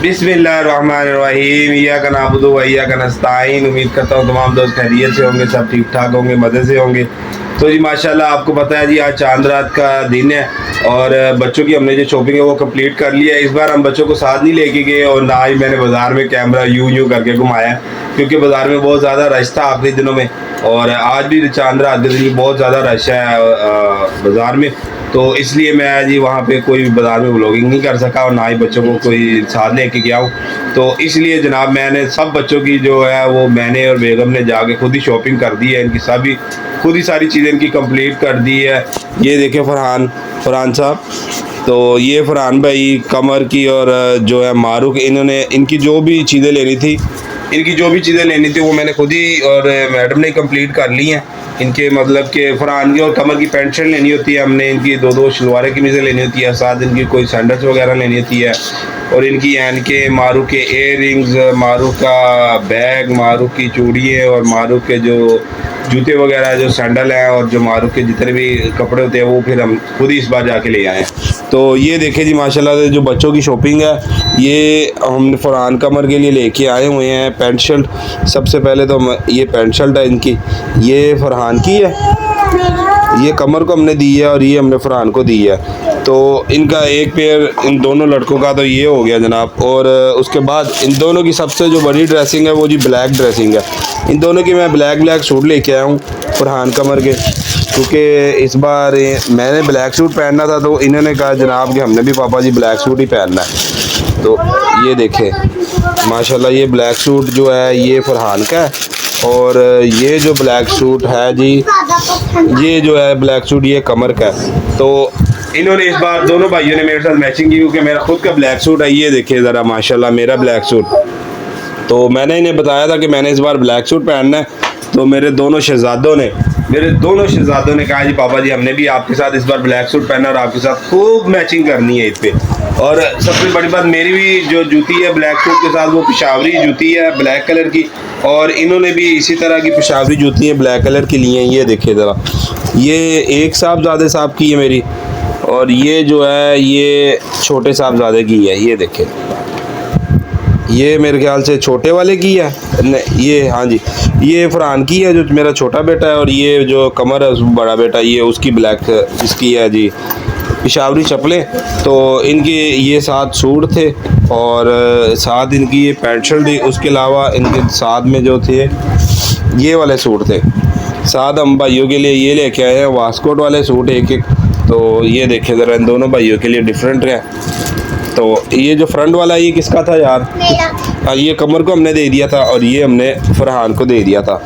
बिस्मिल्लाहिर्रहमानिर्रहीम। इय्याका नअबुदु व इय्याका नस्तईन। उम्मीद करता हूँ तमाम दोस्त खैरियत से होंगे, सब ठीक ठाक होंगे, मज़े से होंगे। तो जी माशाल्लाह आपको पता है जी आज चांद रात का दिन है और बच्चों की हमने जो शॉपिंग है वो कंप्लीट कर लिया है। इस बार हम बच्चों को साथ नहीं लेके गए और ना ही मैंने बाज़ार में कैमरा यूं करके घुमाया, क्योंकि बाज़ार में बहुत ज़्यादा रश था आखिरी दिनों में और आज भी चांद रात के दिन बहुत ज़्यादा रश है बाज़ार में। तो इसलिए मैं जी वहाँ पे कोई बाज़ार में व्लॉगिंग नहीं कर सका और ना ही बच्चों को कोई साथ लेके गया हूँ। तो इसलिए जनाब मैंने सब बच्चों की जो है वो मैंने और बेगम ने जाके खुद ही शॉपिंग कर दी है, इनकी सभी खुद ही सारी चीज़ें इनकी कंप्लीट कर दी है। ये देखें फरहान साहब, तो ये फरहान भाई कमर की और जो है मारूक, इन्होंने इनकी जो भी चीज़ें लेनी थी वो मैंने खुद ही और मैडम ने कंप्लीट कर ली हैं। इनके मतलब के फरहान की और कमर की पैंट शर्ट लेनी होती है हमने, इनकी दो शलवारें कमीज़ें लेनी होती है, साथ इनकी कोई सैंडल्स वगैरह लेनी होती है और इनकी के मारू के एयर रिंग्स, मारू का बैग, मारू की चूड़ियाँ और मारू के जो जूते वगैरह जो सैंडल हैं और जो मारू के जितने भी कपड़े होते हैं वो फिर हम खुद ही इस बार जाके ले आए हैं। तो ये देखें जी माशाल्लाह से जो बच्चों की शॉपिंग है ये हमने फरहान कमर के लिए लेके आए हुए हैं। पैंट शर्ट सबसे पहले तो ये पैंट शर्ट है इनकी, ये फरहान की है, ये कमर को हमने दी है और ये हमने फरहान को दी है। तो इनका एक पेयर इन दोनों लड़कों का तो ये हो गया जनाब। और उसके बाद इन दोनों की सबसे जो बड़ी ड्रेसिंग है वो जी ब्लैक ड्रेसिंग है। इन दोनों की मैं ब्लैक सूट लेके आया हूँ फरहान कमर के, क्योंकि इस बार मैंने ब्लैक सूट पहनना था तो इन्होंने कहा जनाब कि हमने भी पापा जी ब्लैक सूट ही पहनना है। तो ये देखें माशाल्लाह ये ब्लैक सूट जो है ये फरहान का है और ये जो ब्लैक सूट है जी ये जो है ब्लैक सूट ये कमर का है। तो इन्होंने इस बार दोनों भाइयों ने मेरे साथ मैचिंग की, क्योंकि मेरा खुद का ब्लैक सूट है। ये देखिए ज़रा माशाल्लाह मेरा ब्लैक सूट, तो मैंने इन्हें बताया था कि मैंने इस बार ब्लैक सूट पहनना है। तो मेरे दोनों शहजादों ने कहा जी पापा जी हमने भी आपके साथ इस बार ब्लैक सूट पहना और आपके साथ खूब मैचिंग करनी है इस पे। और सबसे बड़ी बात मेरी भी जो जूती है ब्लैक सूट के साथ वो पेशावरी जूती है ब्लैक कलर की, और इन्होंने भी इसी तरह की पेशावरी जूती है ब्लैक कलर की ली हैं। ये देखिए ज़रा ये एक साहबजादे साहब की है मेरी और ये जो है ये छोटे साहबजादे की है। ये देखें ये मेरे ख्याल से छोटे वाले की है, ये हाँ जी ये फरहान की है जो मेरा छोटा बेटा है, और ये जो कमर है बड़ा बेटा ये उसकी ब्लैक इसकी है जी पेशावरी चप्पलें। तो इनके ये 7 सूट थे और साथ इनकी ये पैंट शर्ट थी। उसके अलावा इनके साथ में जो थे ये वाले सूट थे। साथ हम भाइयों के लिए ये लेके आए हैं वास्कोट वाले सूट एक। तो ये देखें ज़रा इन दोनों भाइयों के लिए डिफरेंट है। तो ये जो फ्रंट वाला ये किसका था यार? ये कमर को हमने दे दिया था और ये हमने फरहान को दे दिया था।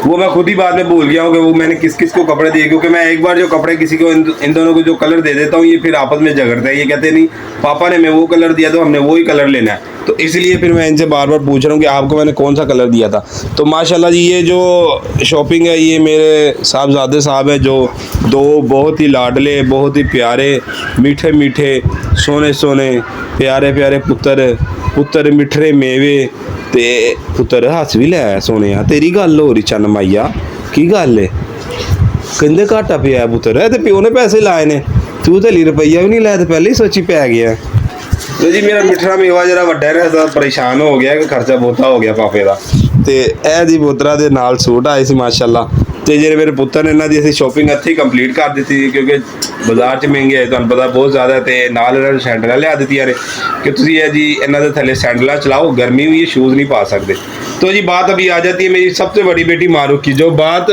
वो मैं खुद ही बाद में भूल गया हूँ कि वो मैंने किस किस को कपड़े दिए, क्योंकि मैं एक बार जो कपड़े किसी को इन दोनों को जो कलर दे देता हूँ ये फिर आपस में झगड़ते हैं। ये कहते नहीं पापा ने मैं वो कलर दिया तो हमने वो ही कलर लेना है। तो इसलिए फिर मैं इनसे बार बार पूछ रहा हूँ कि आपको मैंने कौन सा कलर दिया था। तो माशाल्लाह जी ये जो शॉपिंग है ये मेरे साहबजादे साहब है जो दो बहुत ही लाडले बहुत ही प्यारे मीठे मीठे सोने सोने प्यारे प्यारे पुत्तर मिठरे मेवे ते पुत्तर हस भी लै सोने तेरी गल हो रही चन्न माइया की गल है कहते घाटा पिया पुत्तर है तो प्यो ने पैसे लाए ने तू तो रुपया भी नहीं लाया तो पहले ही सोची पै गया। तो जी मेरा मिठरा मेवा जरा वड्डा रहा परेशान हो गया कि खर्चा बहुता हो गया पापे का। तो यह जी पुत्रा के नाल सूट आए सी माशाल्लाह। तो जे मेरे पुत्तर ने इन्हों की असी शॉपिंग इत्थे ही कंप्लीट कर दी थी, क्योंकि बाजार च महंगे आए तुहानू पता बहुत ज़्यादा। तो नाल इन्होंने सैंडल लिया दित्तियां ने कि तुसीं है जी इन्हों के थले सैंडल चलाओ, गर्मी हुई है शूज़ नहीं पा सकते। तो जी बात अभी आ जाती है मेरी सबसे बड़ी बेटी मारूक की। जो बात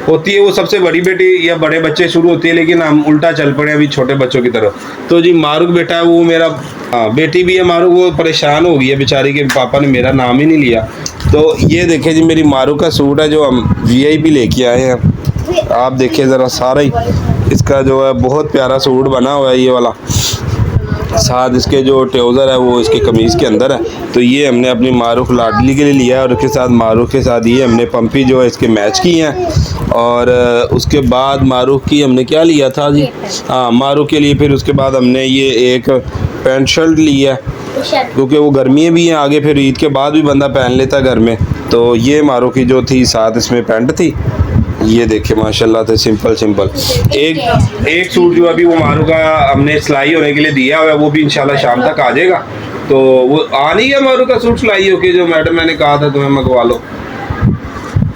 होती है वो सबसे बड़ी बेटी या बड़े बच्चे शुरू होती है, लेकिन हम उल्टा चल पड़े अभी छोटे बच्चों की तरफ। तो जी मारूक बेटा है वो मेरा बेटी भी है मारूक, वो परेशान हो गई है बेचारी के पापा ने मेरा नाम ही नहीं लिया। तो ये देखें जी मेरी मारूक का सूट है जो हम VIP लेके आए हैं। आप देखिए ज़रा सारा ही इसका जो है बहुत प्यारा सूट बना हुआ है ये वाला। साथ इसके जो ट्राउज़र है वो इसके कमीज़ के अंदर है। तो ये हमने अपनी मारूक लाडली के लिए लिया है और उसके साथ मारूक के साथ ये हमने पंपी जो है इसके मैच की हैं। और उसके बाद मारूक की हमने क्या लिया था जी, हाँ मारूक के लिए फिर उसके बाद हमने ये एक पैंट शर्ट ली है, क्योंकि वो गर्मियाँ भी हैं आगे फिर ईद के बाद भी बंदा पहन लेता है घर में। तो ये मारूक की जो थी साथ इसमें पैंट थी। ये देखिए माशाल्लाह से सिंपल एक सूट जो अभी वो मारू का हमने सिलाई होने के लिए दिया हुआ है वो भी इंशाल्लाह शाम तक आ जाएगा। तो वो आ नहीं गया मारू का सूट सिलाई होके जो मैडम मैंने कहा था तुम्हें मंगवा लो।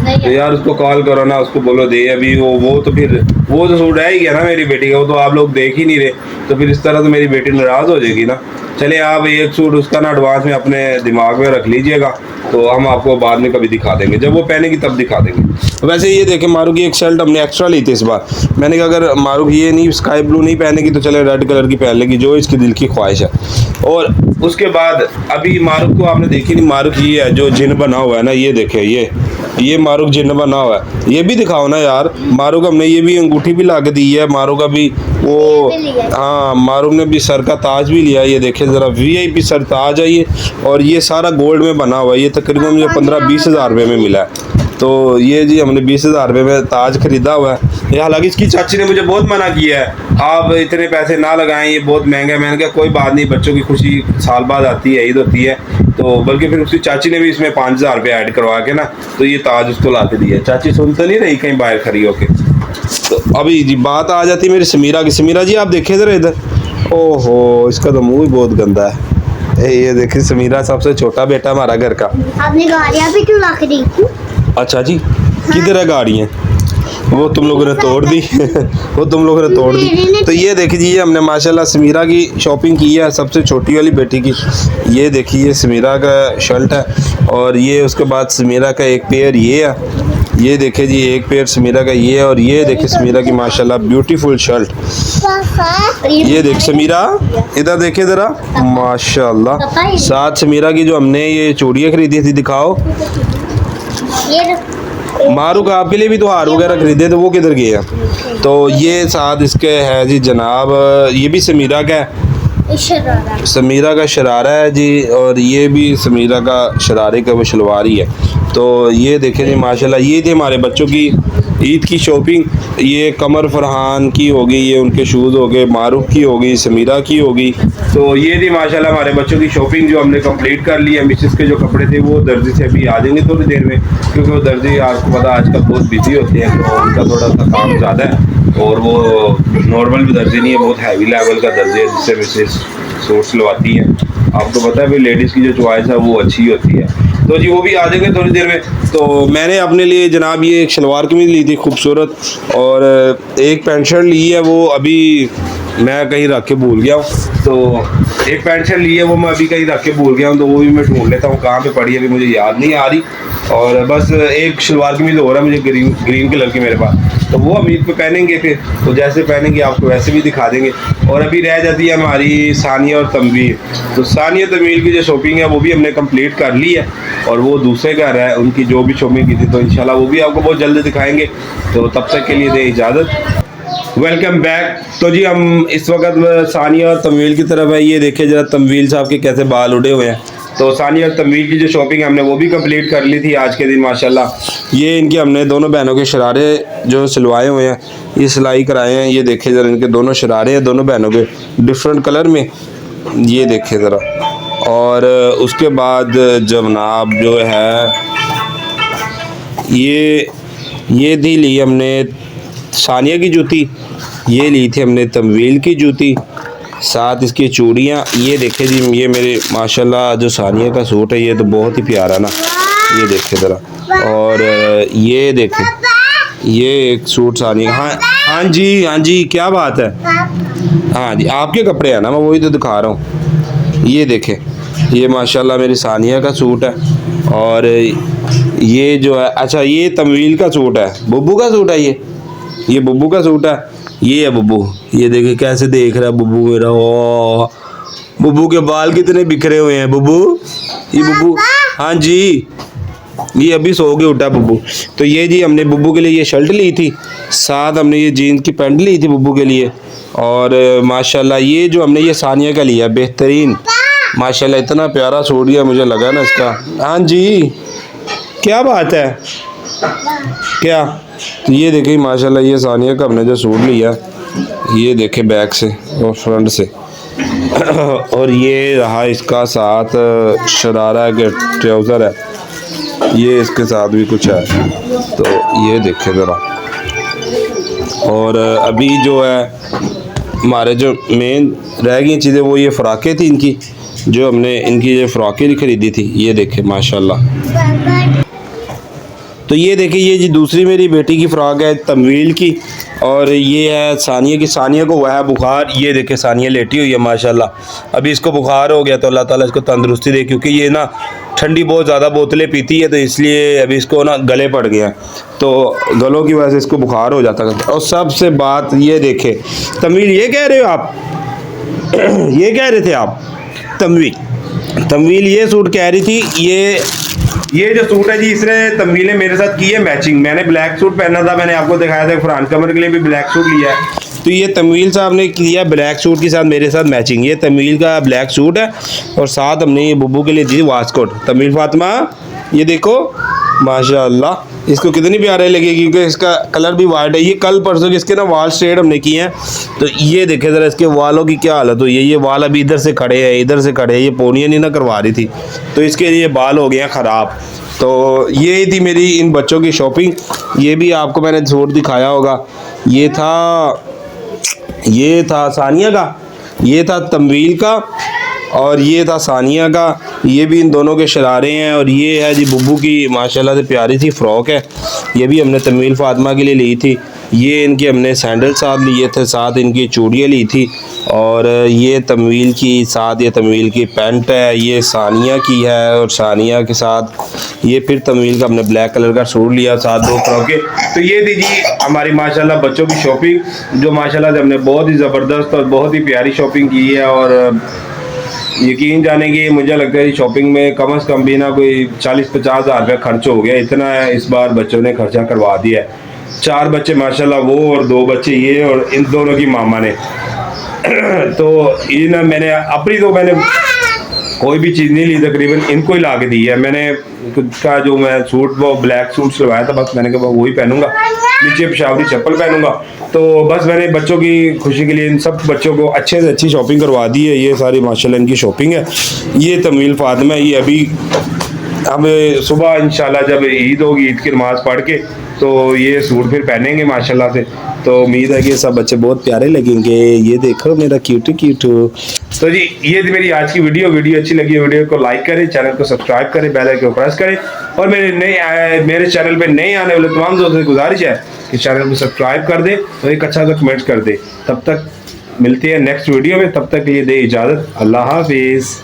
तो यार उसको कॉल करो ना, उसको बोलो दे अभी। वो तो फिर वो तो सूट है ही गया ना मेरी बेटी का, वो तो आप लोग देख ही नहीं रहे, तो फिर इस तरह तो मेरी बेटी नाराज हो जाएगी ना। चलिए आप एक सूट उसका ना एडवांस में अपने दिमाग में रख लीजिएगा, तो हम आपको बाद में कभी दिखा देंगे, जब वो पहनेगी तब दिखा देंगे। वैसे ये देखें मारू की एक शर्ट हमने एक्स्ट्रा ली थी इस बार। मैंने कहा अगर मारू ये नहीं स्काई ब्लू नहीं पहनेगी तो चले रेड कलर की पहन लेगी, जो इसकी दिल की ख्वाहिश है। और उसके बाद अभी मारूक को आपने देखी नहीं, मारूक ये है जो जिन बना हुआ है ना, ये देखे ये मारूक जिन बना हुआ है, ये भी दिखाओ ना यार। मारूक हमने ये भी अंगूठी भी ला के दी है, मारूक का भी वो, हाँ मारूक ने भी सर का ताज भी लिया। ये देखे ज़रा VIP सर ताज है ये, और ये सारा गोल्ड में बना हुआ है। ये तकरीबन मुझे 15-20 हज़ार रुपये में मिला है। तो ये जी हमने 20 हज़ार रुपये में ताज खरीदा हुआ है। ये हालांकि इसकी चाची ने मुझे बहुत मना किया है, आप इतने पैसे ना लगाएं, ये बहुत महंगा है। मैंने कहा कोई बात नहीं, बच्चों की खुशी साल बाद आती है, ईद होती है। तो बल्कि फिर उसकी चाची ने भी इसमें 5,000 रुपये ऐड करवा के ना, तो ये ताज उसको ला के दिया। चाची सुन तो नहीं रही कहीं बाहर खड़ी होके। तो अभी जी बात आ जाती है मेरी समीरा की। समीरा जी आप देखे ज़रा इधर, ओहो इसका तो मुँह ही बहुत गंदा है। ये देखिए समीरा सबसे छोटा बेटा हमारा घर का। आपने गाड़ियाँ भी क्यों रख दी? अच्छा जी, किधर है गाड़ियाँ? वो तुम लोगों ने तोड़ दी वो तुम लोगों ने तोड़ दी। तो ये देखिए हमने माशाल्लाह समीरा की शॉपिंग की है, सबसे छोटी वाली बेटी की। ये देखिए समीरा का शर्ट है, और ये उसके बाद समीरा का एक पेयर ये है। ये देखिए जी एक पेयर समीरा का ये है, और ये देखिए समीरा की माशाल्लाह ब्यूटीफुल शर्ट। ये देख समीरा इधर देखे ज़रा, माशाल्लाह। साथ समीरा की जो हमने ये चूड़ियाँ खरीदी थी, दिखाओ। मारूक आपके लिए भी तो हार वगैरह खरीदे थे, वो किधर गए हैं? तो ये साथ इसके है जी जनाब, ये भी समीरा का है, समीरा का शरारा है जी, और ये भी समीरा का शरारे का वो शलवार ही है। तो ये देखें जी माशाल्लाह, ये थी हमारे बच्चों की ईद की शॉपिंग। ये कमर फरहान की होगी, ये उनके शूज़ हो गए, मारूफ की होगी, समीरा की होगी। तो ये थी माशाल्लाह हमारे बच्चों की शॉपिंग जो हमने कंप्लीट कर ली है। मिसेस के जो कपड़े थे वो दर्जी से अभी आ जाएंगे थोड़ी देर में, क्योंकि वो दर्जी आपको पता आजकल बहुत बिजी होते हैं, तो उनका थोड़ा सा काम ज़्यादा है। और वो नॉर्मल भी दर्जी नहीं है, बहुत हैवी लेवल का दर्जी है जिससे मिसेस सूट सिलवाती हैं। आपको पता है भाई लेडीज़ की जो चॉइस है वो अच्छी होती है। तो जी वो भी आ जाएंगे थोड़ी देर में। तो मैंने अपने लिए जनाब ये एक शलवार कमीज ली थी खूबसूरत, और एक पैंट शर्ट ली है, वो अभी मैं कहीं रख के भूल गया हूँ। तो एक पैंट शर्ट ली है, वो मैं अभी कहीं रख के भूल गया हूँ, तो वो भी मैं ढूंढ लेता हूँ कहाँ पे पड़ी है, अभी मुझे याद नहीं आ रही। और बस एक शलवार कमीज हो रहा है मुझे ग्रीन कलर की मेरे पास, तो वो हम ईद पे पहनेंगे। फिर तो जैसे पहनेंगे आपको वैसे भी दिखा देंगे। और अभी रह जाती है हमारी सानिया और तनवीर। तो सानिया तनवीर की जो शॉपिंग है वो भी हमने कंप्लीट कर ली है, और वो दूसरे घर है, उनकी जो भी शॉपिंग की थी, तो इंशाल्लाह वो भी आपको बहुत जल्दी दिखाएंगे। तो तब तक के लिए दें इजाज़त। Welcome back. तो जी हम इस वक्त सानिया और तनवीर की तरफ है। ये देखिए जरा तनवीर साहब के कैसे बाल उड़े हुए हैं। तो सानिया और तनवीर की जो शॉपिंग हमने वो भी कंप्लीट कर ली थी आज के दिन माशाल्लाह। ये इनके हमने दोनों बहनों के शरारे जो सिलवाए हुए हैं, ये सिलाई कराए हैं। ये देखे ज़रा इनके दोनों शरारे हैं, दोनों बहनों के डिफरेंट कलर में, ये देखे ज़रा। और उसके बाद जनाब जो है ये दी ली हमने सानिया की जूती, ये ली थी हमने तनवीर की जूती, साथ इसकी चूड़ियाँ। ये देखे जी ये मेरे माशाल्लाह जो सानिया का सूट है, ये तो बहुत ही प्यारा ना, ये देखे ज़रा। और ये देखे ये एक सूट सानिया। हाँ जी क्या बात है? हाँ जी आपके कपड़े हैं ना, मैं वही तो दिखा रहा हूँ। ये देखे ये माशाल्लाह मेरी सानिया का सूट है, और ये जो है, अच्छा ये तनवीर का सूट है, बुब्बू का सूट है, ये बुब्बू का सूट है। ये है बुब्बू, ये देखिए कैसे देख रहा है बुब्बू मेरा। ओ बुब्बू के बाल कितने बिखरे हुए हैं बुब्बू, ये बुब्बू। हाँ जी ये अभी सो के उठा बुब्बू। तो ये जी हमने बुब्बू के लिए ये शर्ट ली थी, साथ हमने ये जीन्स की पैंट ली थी बुब्बू के लिए। और माशाल्लाह ये जो हमने ये सानिया का लिया बेहतरीन, माशाल्लाह इतना प्यारा सूट दिया मुझे लगा ना इसका। हाँ जी क्या बात है क्या? तो ये देखिए माशाल्लाह ये सानिया का हमने जो सूट लिया, ये देखे बैक से और फ्रंट से। और ये रहा इसका साथ शरारा के ट्राउज़र है, ये इसके साथ भी कुछ है, तो ये देखे ज़रा। और अभी जो है हमारे जो मेन रह गई चीज़ें वो ये फ़्राकें थी इनकी, जो हमने इनकी ये फ्रॉकें खरीदी थी, ये देखें माशाल्लाह। तो ये देखिए, ये जी दूसरी मेरी बेटी की फ़्रॉक है तमवील की, और ये है सानिया की। सानिया को हुआ है बुखार, ये देखे सानिया लेटी हुई है माशाल्लाह। अभी इसको बुखार हो गया तो अल्लाह ताला इसको तंदुरुस्ती दे, क्योंकि ये ना ठंडी बहुत ज़्यादा बोतलें पीती है, तो इसलिए अभी इसको ना गले पड़ गया, तो गलों की वजह से इसको बुखार हो जाता है। और सबसे बात ये देखे तमवील, ये कह रहे हो आप ये कह रहे थे आप तमवील ये सूट कह रही थी। ये जो सूट है जी, इसने तमवील ने मेरे साथ की है मैचिंग। मैंने ब्लैक सूट पहना था, मैंने आपको दिखाया था, फरहान कमर के लिए भी ब्लैक सूट लिया है, तो ये तमवील साहब ने किया ब्लैक सूट के साथ मेरे साथ मैचिंग। ये तमवील का ब्लैक सूट है, और साथ हमने ये बुब्बू के लिए दी वास्कोट। तमवील फातिमा, ये देखो माशाल्लाह, इसको कितनी प्यारे लगी, क्योंकि इसका कलर भी वाइट है। ये कल परसों के इसके ना वाल स्ट्रेट हमने किए हैं, तो ये देखे ज़रा इसके वालों की क्या हालत हुई है। ये वाल अभी इधर से खड़े हैं, इधर से खड़े हैं, ये पोनियाँ नहीं ना करवा रही थी, तो इसके लिए बाल हो गए हैं ख़राब। तो ये थी मेरी इन बच्चों की शॉपिंग। ये भी आपको मैंने सूट दिखाया होगा, ये था सानिया का, ये था तमवील का, और ये था सानिया का। ये भी इन दोनों के शरारे हैं, और ये है जी बुब्बू की माशाल्लाह से प्यारी सी फ़्रॉक है, ये भी हमने तमवील फातिमा के लिए ली थी। ये इनके हमने सैंडल साथ लिए थे, साथ इनकी चूड़ियाँ ली थी, और ये तमवील की साथ ये तमवील की पैंट है, ये सानिया की है, और सानिया के साथ ये फिर तमवील का हमने ब्लैक कलर का सूट लिया, साथ दो फ्रॉकें। तो ये थी जी हमारी माशाल्लाह बच्चों की शॉपिंग, जो माशाल्लाह से हमने बहुत ही ज़बरदस्त और बहुत ही प्यारी शॉपिंग की है। और यकीन जाने की मुझे लगता है शॉपिंग में कम से कम भी ना कोई 40-50 हज़ार रुपये खर्च हो गया, इतना इस बार बच्चों ने खर्चा करवा दिया है। 4 बच्चे माशाल्लाह वो, और 2 बच्चे ये, और इन दोनों की मामा ने तो ये ना मैंने अपनी तो मैंने कोई भी चीज़ नहीं ली, तकरीबन इनको ही ला के दी है। मैंने का जो मैं सूट वो ब्लैक सूट सिलवाया था, बस मैंने कहा वही पहनूंगा, नीचे पेशावरी चप्पल पहनूंगा। तो बस मैंने बच्चों की खुशी के लिए इन सब बच्चों को अच्छे से अच्छी शॉपिंग करवा दी है। ये सारी माशाल्लाह इनकी शॉपिंग है। ये तमवील फातिमा, ये अभी अब सुबह इंशाल्लाह जब ईद होगी, ईद की नमाज़ पढ़ के तो ये सूट फिर पहनेंगे माशाल्लाह से। तो उम्मीद है कि सब बच्चे बहुत प्यारे लगेंगे। ये देखो मेरा क्यूट। तो जी ये थी मेरी आज की वीडियो अच्छी लगी वीडियो को लाइक करें, चैनल को सब्सक्राइब करें, बेल आइकन को प्रेस करें, और मेरे चैनल पे नए आने वाले तमाम दोस्तों से गुजारिश है कि चैनल को सब्सक्राइब कर दे और एक अच्छा सा कमेंट कर दे। तब तक मिलते हैं नेक्स्ट वीडियो में, तब तक के लिए दे इजाज़त, अल्लाह हाफिज़।